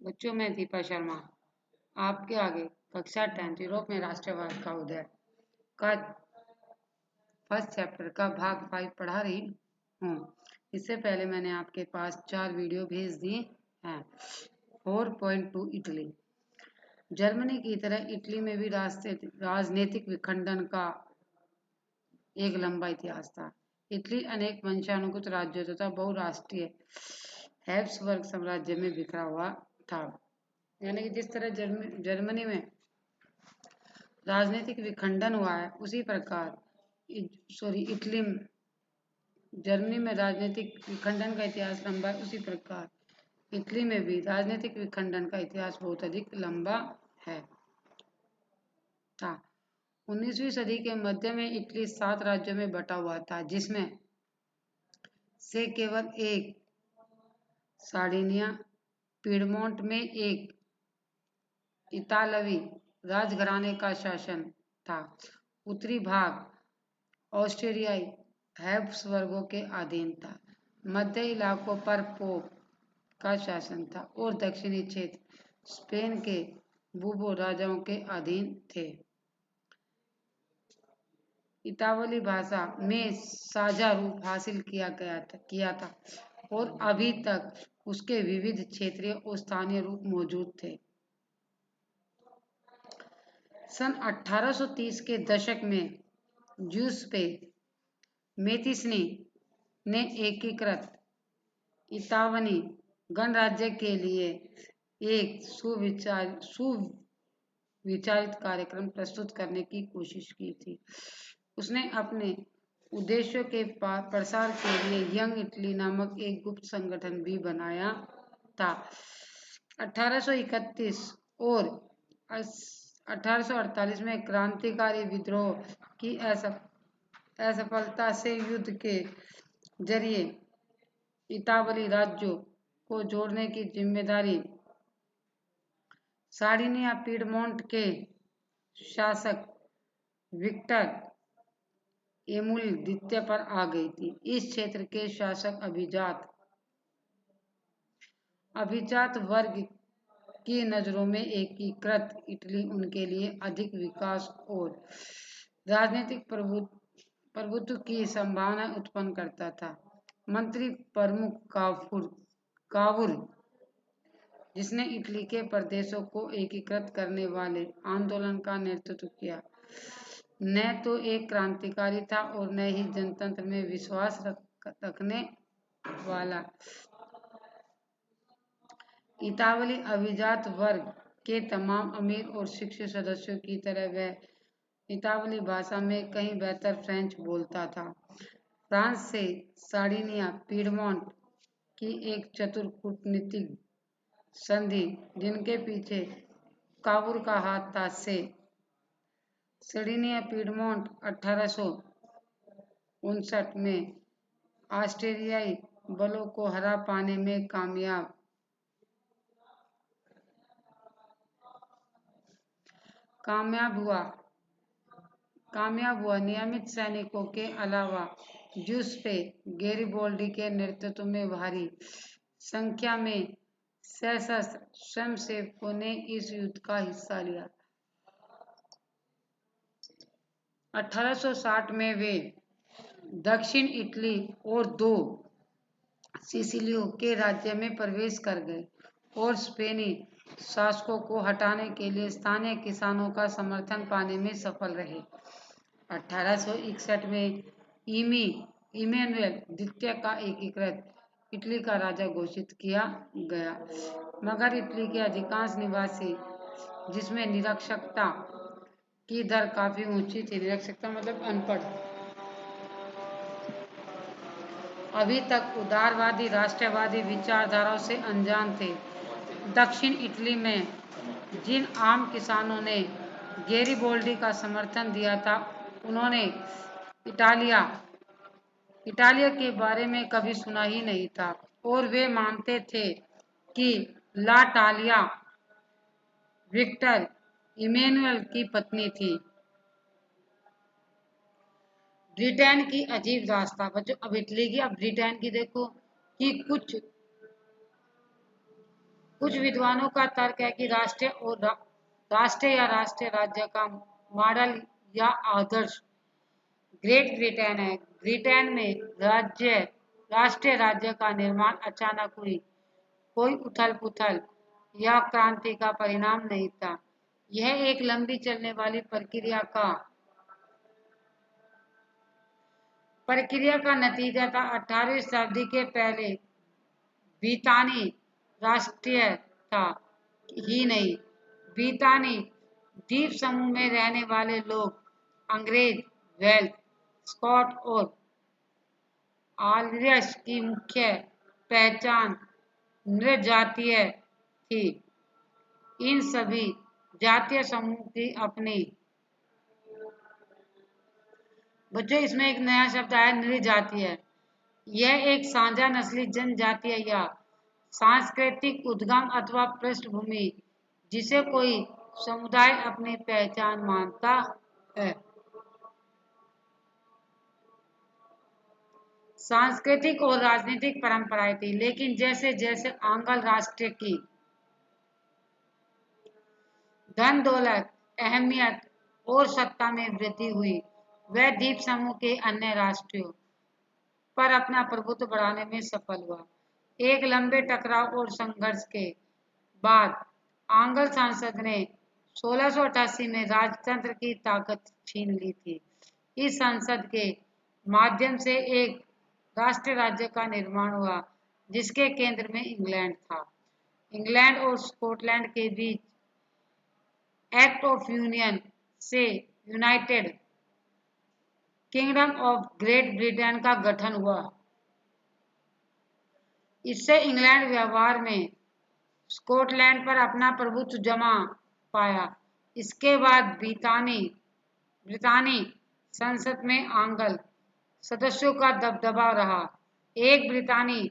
बच्चों में दीपा शर्मा आपके आगे कक्षा 10 यूरोप में राष्ट्रवाद का उदय का फर्स्ट चैप्टर का भाग 5 पढ़ा रही हूँ। इससे पहले मैंने आपके पास 4 वीडियो भेज दिए हैं। 4.2 इटली। जर्मनी की तरह इटली में भी राजनीतिक विखंडन का एक लंबा इतिहास था। इटली अनेक वंशानुगत राज्यों तथा बहुराष्ट्रीय हैब्सबर्ग साम्राज्य में बिखरा हुआ था। यानी कि जिस तरह जर्मनी में राजनीतिक विखंडन हुआ है, उसी प्रकार इटली जर्मनी में राजनीतिक विखंडन का इतिहास लंबा है, उसी प्रकार इटली में भी राजनीतिक विखंडन का इतिहास बहुत अधिक लंबा है था। 19वीं सदी के मध्य में इटली 7 राज्यों में बटा हुआ था, जिसमें से केवल एक सार्डिनिया, पीडमोंट में एक इतालवी राजघराने का शासन था। उत्तरी भाग ऑस्ट्रियाई हैब्सबर्गों के अधीन था। मध्य इलाकों पर पोप का शासन था और दक्षिणी क्षेत्र स्पेन के बूबो राजाओं के अधीन थे। इतावली भाषा में साझा रूप हासिल किया था और अभी तक उसके विविध क्षेत्रीय और स्थानीय रूप मौजूद थे। सन 1830 के दशक में जूसेप्पे मेतिसनी ने एकीकृत इतावनी गणराज्य के लिए एक सुविचारित कार्यक्रम प्रस्तुत करने की कोशिश की थी। उसने अपने उद्देश्यों के प्रसार के लिए यंग इटली नामक एक गुप्त संगठन भी बनाया था। 1831 और 1848 में क्रांतिकारी विद्रोह की असफलता से युद्ध के जरिए इतावली राज्यों को जोड़ने की जिम्मेदारी सार्डिनिया पीडमोंट के शासक विक्टर एमुल द्वितीय पर आ गई थी। इस क्षेत्र के शासक अभिजात वर्ग की नजरों में एकीकृत इटली उनके लिए अधिक विकास और राजनीतिक प्रभुत्व की संभावना उत्पन्न करता था। मंत्री प्रमुख कावुर, जिसने इटली के प्रदेशों को एकीकृत करने वाले आंदोलन का नेतृत्व किया, न तो एक क्रांतिकारी था और न ही जनतंत्र में विश्वास रखने वाला। इतावली अभिजात वर्ग के तमाम अमीर और शिक्षित सदस्यों की तरह वह इतावली भाषा में कहीं बेहतर फ्रेंच बोलता था। फ्रांस से सार्डिनिया पीडमोंट की एक चतुर कूटनीतिक संधि, जिनके पीछे काबुल का हाथ था, से सार्डिनिया पीडमोंट 1859 में ऑस्ट्रियाई बलों को हरा पाने में कामयाब हुआ। नियमित सैनिकों के अलावा जूसेप्पे गैरिबाल्डी के नेतृत्व में भारी संख्या में सशस्त्र स्वयंसेवकों ने इस युद्ध का हिस्सा लिया। 1860 में वे दक्षिण इटली और 2 सिसिलियों के राज्य में प्रवेश कर गए और स्पेनी शासकों को हटाने के लिए स्थानीय किसानों का समर्थन पाने में सफल रहे। 1861 में इमैनुएल द्वितीय का एकीकृत इटली का राजा घोषित किया गया, मगर इटली के अधिकांश निवासी, जिसमें निरक्षरता की दर काफी ऊंची थी, निरक्षरता मतलब अनपढ़, अभी तक उदारवादी राष्ट्रवादी विचारधाराओं से अनजान थे। दक्षिण इटली में जिन आम किसानों ने गैरिबाल्डी का समर्थन दिया था, उन्होंने इटालिया के बारे में कभी सुना ही नहीं था और वे मानते थे कि ला टालिया विक्टर इमैनुएल की पत्नी थी। ब्रिटेन की अजीब दास्तां बच्चों, अब इटली की, अब ब्रिटेन की देखो कि कुछ कुछ विद्वानों का तर्क है कि राष्ट्रीय या राष्ट्रीय राज्य का मॉडल या आदर्श ग्रेट ब्रिटेन है। ब्रिटेन में राष्ट्रीय राज्य का निर्माण अचानक हुई कोई उथल पुथल या क्रांति का परिणाम नहीं था। यह एक लंबी चलने वाली प्रक्रिया का नतीजा था। 18वीं शताब्दी के पहले ब्रितानी राष्ट्रीय था ही नहीं। ब्रितानी द्वीप समूह में रहने वाले लोग अंग्रेज, वेल्श, स्कॉट और आयरिश की मुख्य पहचान नृजातीय थी। इन सभी जातीय समूह की अपनी बच्चों इसमें एक नया शब्द आया नृजातीय। यह एक साझा नस्ली जनजातीय या सांस्कृतिक उद्गम अथवा पृष्ठभूमि जिसे कोई समुदाय अपनी पहचान मानता है। सांस्कृतिक और राजनीतिक परंपराएं थी, लेकिन जैसे जैसे आंग्ल राष्ट्र की धन दौलत, अहमियत और सत्ता में वृद्धि हुई, वह द्वीप समूह के अन्य राष्ट्रों पर अपना प्रभुत्व बढ़ाने में सफल हुआ। एक लंबे टकराव और संघर्ष के बाद आंग्ल संसद ने 1688 में राजतंत्र की ताकत छीन ली थी। इस संसद के माध्यम से एक राष्ट्र राज्य का निर्माण हुआ जिसके केंद्र में इंग्लैंड था। इंग्लैंड और स्कॉटलैंड के बीच एक्ट ऑफ यूनियन से United kingdom of great Britain का गठन हुआ। इससे इंग्लैंड व्यवहार में स्कॉटलैंड पर अपना प्रभुत्व जमा पाया। इसके बाद ब्रितानी संसद में आंग्ल सदस्यों का दबदबा रहा। एक ब्रितानी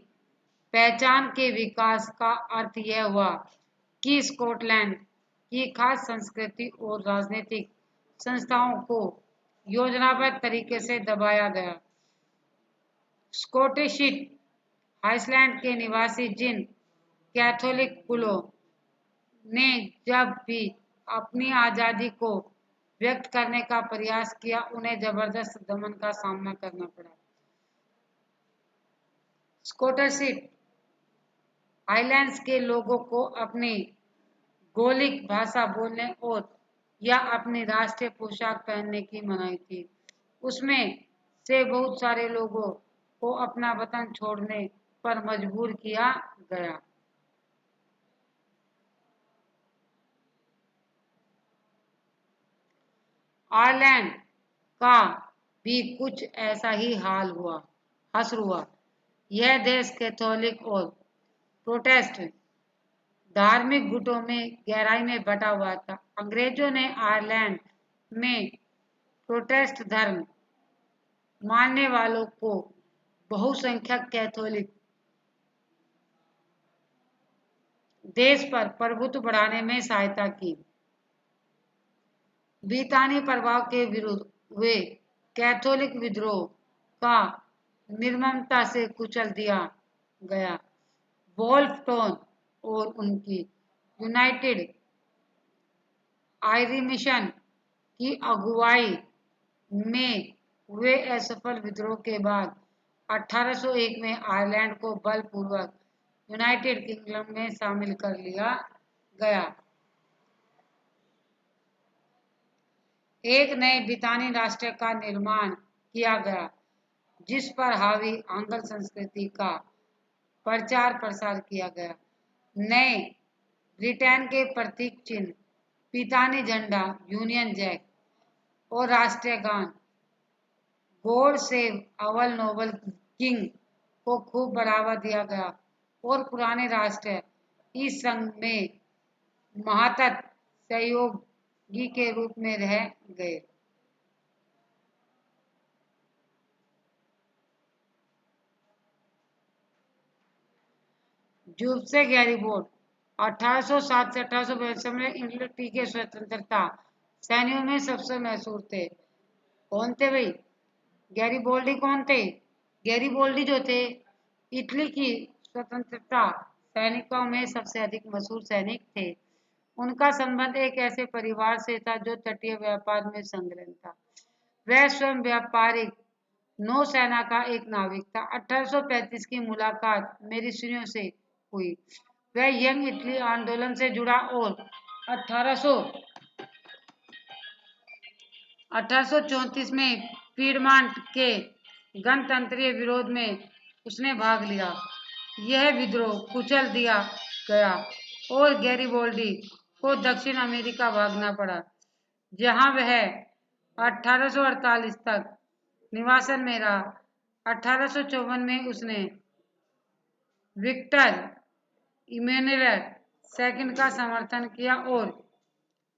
पहचान के विकास का अर्थ यह हुआ कि स्कॉटलैंड की खास संस्कृति और राजनीतिक संस्थाओं को योजनाबद्ध तरीके से दबाया गया। स्कॉटिश हाईलैंड के निवासी जिन कैथोलिक कुलों ने जब भी अपनी आजादी को व्यक्त करने का प्रयास किया, उन्हें जबरदस्त दमन का सामना करना पड़ा। स्कॉटिश हाईलैंड्स के लोगों को अपनी गैलिक भाषा बोलने और या अपनी राष्ट्रीय पोशाक पहनने की मनाही थी। उसमें से बहुत सारे लोगों को अपना वतन छोड़ने पर मजबूर किया गया। आयरलैंड का भी कुछ ऐसा ही हश्र हुआ। यह देश कैथोलिक और प्रोटेस्टेंट धार्मिक गुटों में गहराई में बटा हुआ था। अंग्रेजों ने आयरलैंड में प्रोटेस्टेंट धर्म मानने वालों को बहुसंख्यक कैथोलिक देश पर प्रभुत्व बढ़ाने में सहायता की। ब्रितानी प्रभाव के विरुद्ध हुए कैथोलिक विद्रोह का निर्ममता से कुचल दिया गया। वोल्फ और उनकी यूनाइटेड आयरिशमन की अगुवाई में हुए असफल विद्रोह के बाद 1801 में आयरलैंड को बलपूर्वक यूनाइटेड किंगडम में शामिल कर लिया गया। एक नए ब्रितानी राष्ट्र का निर्माण किया गया जिस पर हावी आंग्ल संस्कृति का प्रचार प्रसार किया गया। नए ब्रिटेन के प्रतीक चिन्ह, ब्रितानी झंडा, यूनियन जैक और राष्ट्रीय गान God save our Nobel king को खूब बढ़ावा दिया गया और पुराने राष्ट्र इस संघ में महत्वपूर्ण सहयोगी के रूप में रह गए। जूब से गैरीबोर्ड 1807 से 1842 में इंग्लैंड के स्वतंत्रता सैनिकों में सबसे मशहूर थे। कौन थे भाई? गैरीबोल्डी कौन थे? गैरीबोल्डी जो थे इटली की स्वतंत्रता सैनिकों में सबसे अधिक मशहूर सैनिक थे। उनका संबंध एक ऐसे परिवार से था जो तटीय व्यापार में संलग्न था। वह स्वयं व्यापारिक नौसेना का एक नाविक था। 1835 की मुलाकात मेरिसियो से हुई। वह यंग इटली आंदोलन से जुड़ा और 1834 में पीडमांट के गणतंत्रीय विरोध में उसने भाग लिया। यह विद्रोह कुचल दिया गया और गैरिबाल्डी को दक्षिण अमेरिका भागना पड़ा, जहां वह 1848 तक निवासन में रहा। 1854 में उसने विक्टर इमैनुएल सेकंड का समर्थन किया और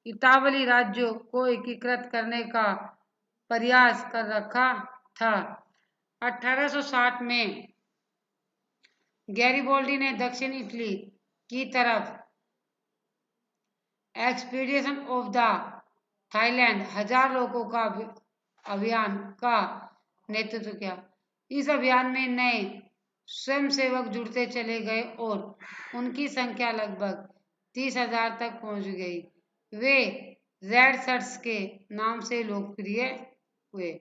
इतालवी राज्यों को एकीकृत करने का प्रयास कर रखा था। 1860 में गैरिबाल्डी ने दक्षिण इटली की तरफ एक्सपीडिशन ऑफ द थाईलैंड 1000 लोगों का अभियान का नेतृत्व किया। इस अभियान में नए स्वयंसेवक जुड़ते चले गए और उनकी संख्या लगभग 30,000 तक पहुंच गई। वे रेड शर्ट्स के नाम से लोकप्रिय हुए।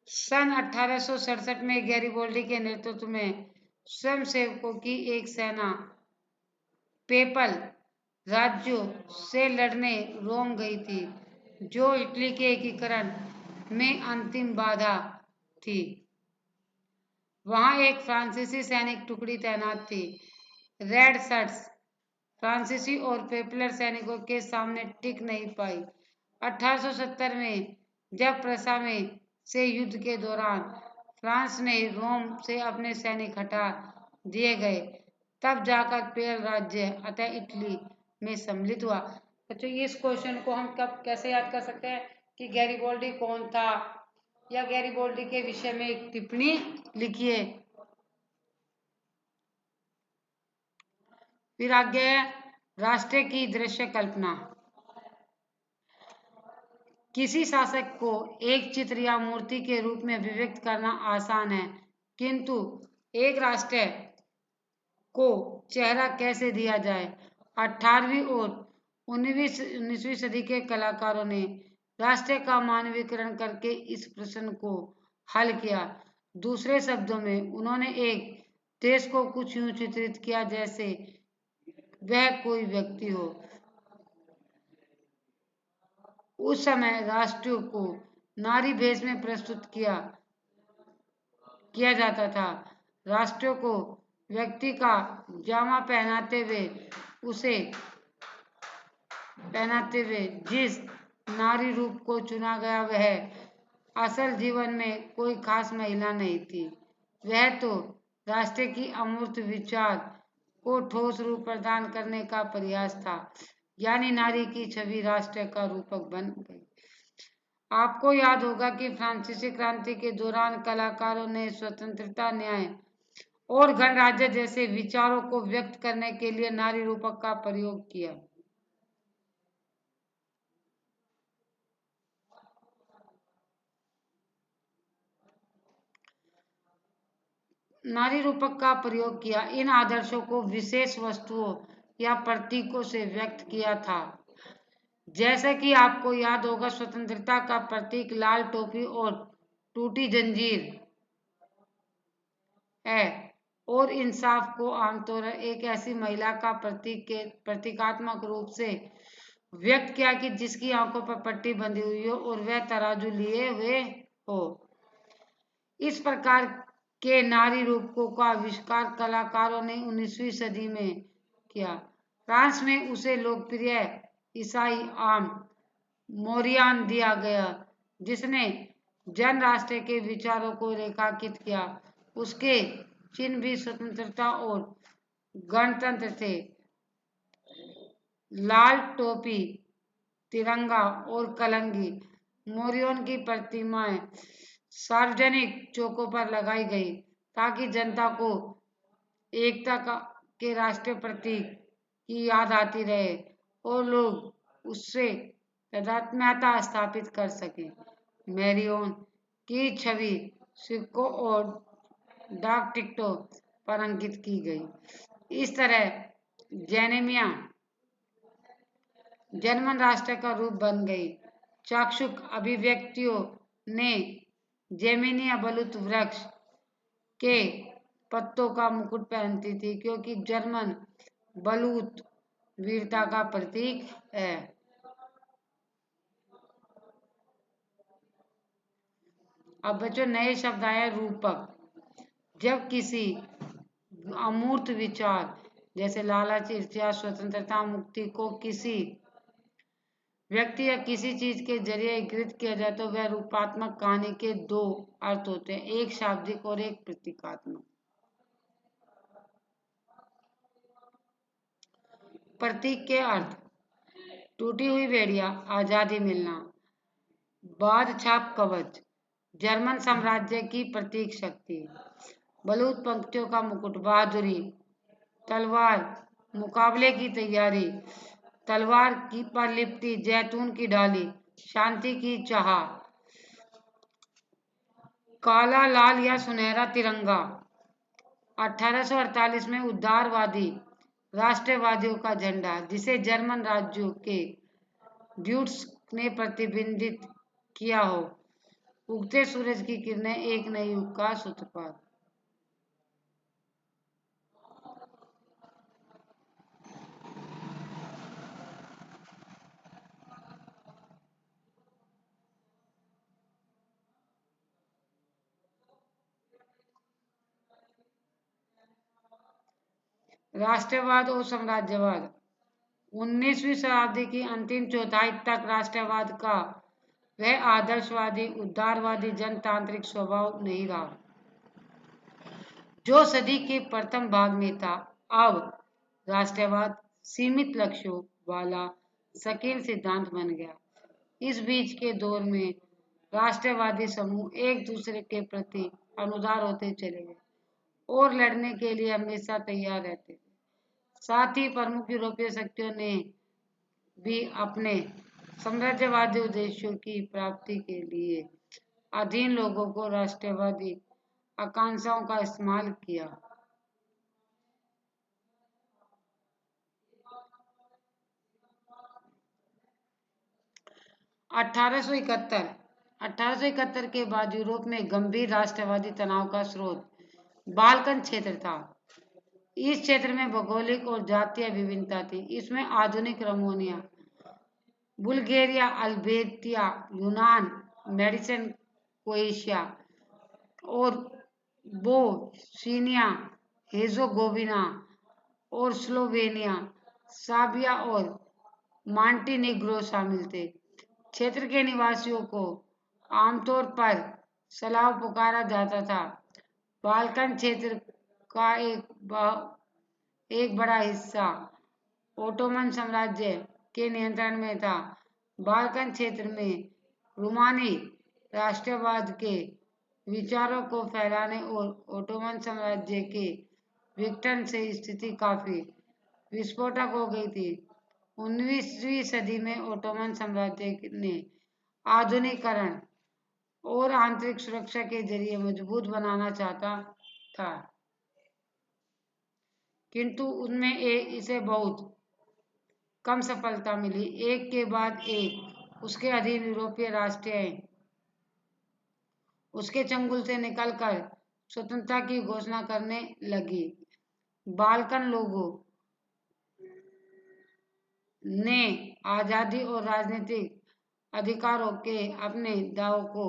सन 1867 में गैरिबाल्डी के नेतृत्व में स्वयंसेवकों की एक सेना पेपल राज्यों से लड़ने रोम गई थी, जो इटली के एकीकरण में अंतिम बाधा थी। वहां एक फ्रांसीसी सैनिक टुकड़ी तैनात थी। रेड शर्ट्स फ्रांसीसी और पेपलर सैनिकों के सामने टिक नहीं पाई। 1870 में जब प्रसा में से युद्ध के दौरान फ्रांस ने रोम से अपने सैनिक हटा दिए गए, तब जाकर पेल राज्य अतः इटली में सम्मिलित हुआ। बच्चों, इस क्वेश्चन को हम कब कैसे याद कर सकते हैं कि गैरिबाल्डी कौन था, या गैरिबाल्डी के विषय में एक टिप्पणी लिखिए। फिर आगे राष्ट्र की दृश्य कल्पना। किसी शासक को एक चित्र या मूर्ति के रूप में अभिव्यक्त करना आसान है, किंतु एक राष्ट्र को चेहरा कैसे दिया जाए? 18वीं और 19वीं सदी के कलाकारों ने राष्ट्र का मानवीकरण करके इस प्रश्न को हल किया। दूसरे शब्दों में, उन्होंने एक देश को कुछ यूं चित्रित किया जैसे वह कोई व्यक्ति हो। उस समय राष्ट्रों को नारी भेष में प्रस्तुत किया जाता था। राष्ट्रों को व्यक्ति का जामा पहनाते हुए जिस नारी रूप को चुना गया, वह असल जीवन में कोई खास महिला नहीं थी। वह तो राष्ट्र की अमूर्त विचार को ठोस रूप प्रदान करने का प्रयास था, यानी नारी की छवि राष्ट्र का रूपक बन गई। आपको याद होगा कि फ्रांसीसी क्रांति के दौरान कलाकारों ने स्वतंत्रता, न्याय और गणराज्य जैसे विचारों को व्यक्त करने के लिए नारी रूपक का प्रयोग किया। इन आदर्शों को विशेष वस्तुओं या प्रतीकों से व्यक्त किया था। जैसे कि आपको याद होगा, स्वतंत्रता का प्रतीक लाल टोपी और टूटी जंजीर है, और इंसाफ को आमतौर पर एक ऐसी महिला का प्रतीकात्मक रूप से व्यक्त किया कि जिसकी आंखों पर पट्टी बंधी हुई हो और वह तराजू लिए हुए हो। इस प्रकार के नारी रूपकों का आविष्कार कलाकारों ने 19वीं सदी में किया। फ्रांस में उसे लोकप्रिय ईसाई आम मोरियान दिया गया, जिसने जन राष्ट्र के विचारों को रेखांकित किया। उसके चिन्ह भी स्वतंत्रता और गणतंत्र थे। लाल टोपी, तिरंगा और कलंगी। मोरियन की प्रतिमाएं सार्वजनिक चौकों पर लगाई गई ताकि जनता को एकता के राष्ट्रीय प्रतीक की याद आती रहे और लोग उससे तादात्म्यता स्थापित कर सकें। मैरियन की छवि सिक्कों और डाक टिकटों पर अंकित की गई। इस तरह जेनेमिया जर्मन राष्ट्र का रूप बन गई। चाक्षुष अभिव्यक्तियों ने जेमेनिया बलूत वृक्ष के पत्तों का मुकुट पहनती थी, क्योंकि जर्मन बलूत वीरता का प्रतीक है। अब बच्चों नए शब्द आए रूपक। जब किसी अमूर्त विचार जैसे लालच, ईर्ष्या, स्वतंत्रता, मुक्ति को किसी व्यक्ति या किसी चीज के जरिए इंगित किया जाए तो वह रूपात्मक कहानी के दो अर्थ होते हैं, एक शाब्दिक और एक प्रतीकात्मक। प्रतीक के अर्थ: टूटी हुई बेड़िया, आजादी मिलना। बाद छाप कवच, जर्मन साम्राज्य की प्रतीक शक्ति। बलूत पंक्तियों का मुकुट, बहादुरी। तलवार, मुकाबले की तैयारी। तलवार की पर लिपटी जैतून की डाली, शांति की चाह। काला, लाल या सुनहरा तिरंगा। 1848 में उदारवादी राष्ट्रवादियों का झंडा, जिसे जर्मन राज्यों के ड्यूट्स ने प्रतिबिंबित किया हो। उगते सूरज की किरणें, एक नए युग का सूत्रपात। राष्ट्रवाद और साम्राज्यवाद। 19वीं शताब्दी की अंतिम चौथाई तक राष्ट्रवाद का वह आदर्शवादी, उदारवादी, जनतांत्रिक स्वभाव नहीं रहा जो सदी के प्रथम भाग में था। अब राष्ट्रवाद सीमित लक्ष्यों वाला संकीर्ण सिद्धांत बन गया। इस बीच के दौर में राष्ट्रवादी समूह एक दूसरे के प्रति अनुदार होते चले गए और लड़ने के लिए हमेशा तैयार रहते थे। साथ ही प्रमुख यूरोपीय शक्तियों ने भी अपने साम्राज्यवादी उद्देश्यों की प्राप्ति के लिए अधीन लोगों को राष्ट्रवादी आकांक्षाओं का इस्तेमाल किया। अठारह के बाद यूरोप में गंभीर राष्ट्रवादी तनाव का स्रोत बाल्कन क्षेत्र था। इस क्षेत्र में भौगोलिक और जातीय विभिन्नता थी। इसमें आधुनिक रोमानिया, बुल्गारिया, अल्बेनिया, यूनान, मेडिसन, क्रोएशिया और बोस्निया हेज़ेगोविना और स्लोवेनिया, सर्बिया और मॉन्टेनेग्रो शामिल थे। क्षेत्र के निवासियों को आमतौर पर स्लाव पुकारा जाता था। बाल्कन क्षेत्र का एक बड़ा हिस्सा ओटोमन साम्राज्य के नियंत्रण में था। बाल्कन क्षेत्र में रोमानी राष्ट्रवाद के विचारों को फैलाने और ओटोमन साम्राज्य के विघटन से स्थिति काफी विस्फोटक हो गई थी। 19वीं सदी में ओटोमन साम्राज्य ने आधुनिकीकरण और आंतरिक सुरक्षा के जरिए मजबूत बनाना चाहता था, किंतु उनमें इसे बहुत कम सफलता मिली। एक के बाद एक उसके अधीन यूरोपीय राष्ट्रें उसके चंगुल से निकलकर स्वतंत्रता की घोषणा करने लगी। बाल्कन लोगों ने आजादी और राजनीतिक अधिकारों के अपने दावों को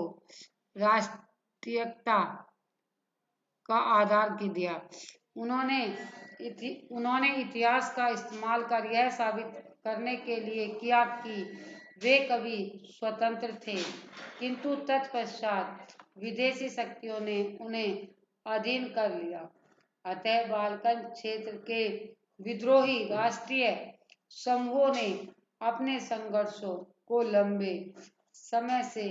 राष्ट्रीयता का आधार दिया। उन्होंने इतिहास का इस्तेमाल कर यह साबित करने के लिए किया कि वे कभी स्वतंत्र थे, किंतु तत्पश्चात विदेशी शक्तियों ने उन्हें अधीन कर लिया। अतः बाल्कन क्षेत्र के विद्रोही राष्ट्रीय समूहों ने अपने संघर्षों को लंबे समय से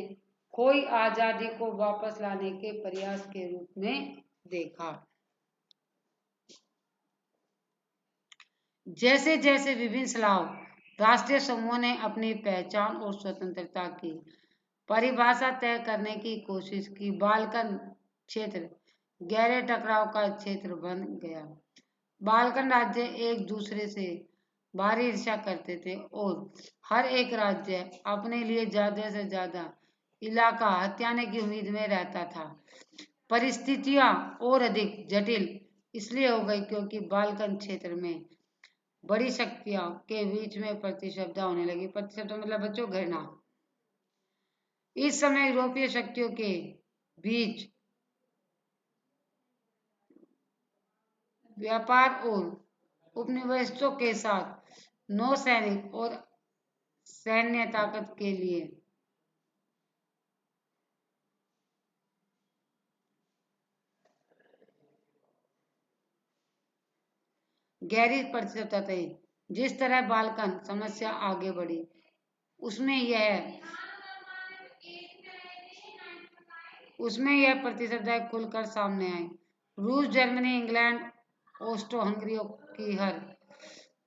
खोई आजादी को वापस लाने के प्रयास के रूप में देखा। जैसे जैसे विभिन्न स्लाव राष्ट्रीय समूहों ने अपनी पहचान और स्वतंत्रता की परिभाषा तय करने की कोशिश की, बाल्कन क्षेत्र गहरे टकराव का क्षेत्र बन गया। बाल्कन राज्य एक दूसरे से भारी ईर्ष्या करते थे और हर एक राज्य अपने लिए ज्यादा से ज्यादा इलाका हथियाने की उम्मीद में रहता था। परिस्थितियां और अधिक जटिल इसलिए हो गई क्योंकि बाल्कन क्षेत्र में बड़ी शक्तियों के बीच में प्रतिस्पर्धा होने लगी। प्रतिस्पर्धा मतलब बच्चों घृणा। इस समय यूरोपीय शक्तियों के बीच व्यापार और उपनिवेशों के साथ नौसैनिक और सैन्य ताकत के लिए गहरी प्रतिस्पर्धा थी। जिस तरह बाल्कन समस्या आगे बढ़ी उसमें यह प्रतिस्पर्धा खुलकर सामने आई। रूस, जर्मनी, इंग्लैंड, ऑस्ट्रो हंगरी की हर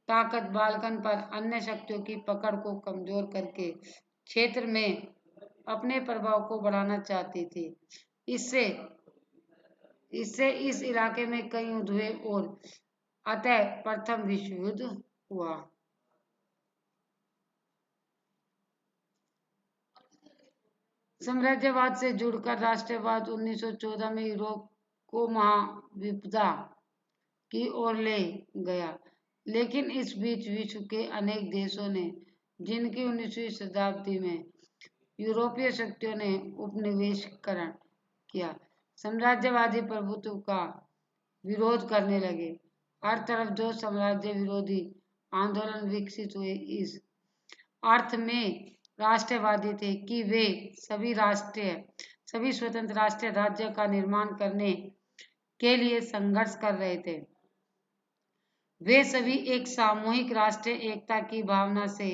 ताकत बाल्कन पर अन्य शक्तियों की पकड़ को कमजोर करके क्षेत्र में अपने प्रभाव को बढ़ाना चाहती थी। इससे इससे इस इलाके में कई युद्ध हुए और अतः प्रथम विश्व युद्ध हुआ। साम्राज्यवाद से जुड़कर राष्ट्रवाद 1914 में यूरोप को महाविपदा की ओर ले गया। लेकिन इस बीच विश्व के अनेक देशों ने जिनकी 19वीं शताब्दी में यूरोपीय शक्तियों ने उपनिवेशीकरण किया, साम्राज्यवादी प्रभुत्व का विरोध करने लगे। हर तरफ जो साम्राज्य विरोधी आंदोलन विकसित हुए इस अर्थ में राष्ट्रवादी थे कि वे सभी स्वतंत्र राष्ट्रीय राज्य का निर्माण करने के लिए संघर्ष कर रहे थे। वे सभी एक सामूहिक राष्ट्रीय एकता की भावना से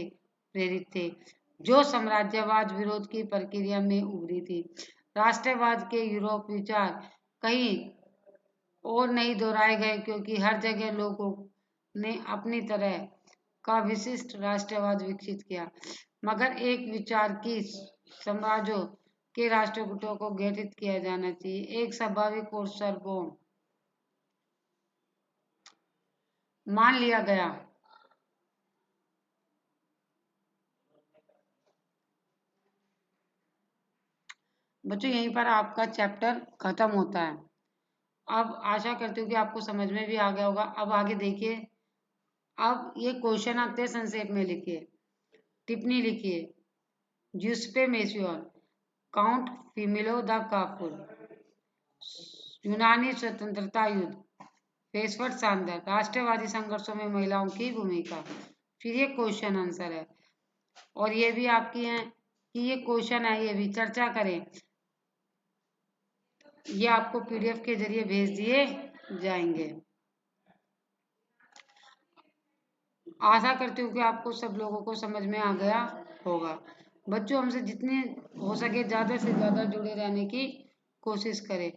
प्रेरित थे जो साम्राज्यवाद विरोध की प्रक्रिया में उभरी थी। राष्ट्रवाद के यूरोप विचार कहीं और नहीं दोहराए गए क्योंकि हर जगह लोगों ने अपनी तरह का विशिष्ट राष्ट्रवाद विकसित किया, मगर एक विचार की साम्राज्यों के राष्ट्रकूटों को गठित किया जाना चाहिए, एक स्वाभाविक और सार्वभौम मान लिया गया। बच्चों यहीं पर आपका चैप्टर खत्म होता है। अब आशा करती हूँ कि आपको समझ में भी आ गया होगा। अब आगे देखिए, अब ये क्वेश्चन आते हैं, संक्षेप में लिखिए, टिप्पणी लिखिए। ज्यूस्पे मेसियोन, काउंट फिमिलो द काफुर, यूनानी स्वतंत्रता युद्ध, पेशवर सांदर, राष्ट्रवादी संघर्षों में महिलाओं की भूमिका। फिर ये क्वेश्चन आंसर है और ये भी आपकी है कि ये क्वेश्चन है, ये भी चर्चा करें। ये आपको पीडीएफ के जरिए भेज दिए जाएंगे। आशा करती हूँ कि आपको सब लोगों को समझ में आ गया होगा। बच्चों हमसे जितने हो सके ज़्यादा से ज़्यादा जुड़े रहने की कोशिश करें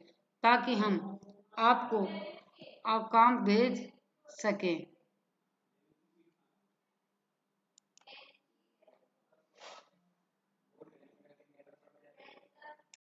ताकि हम आपको काम भेज सकें।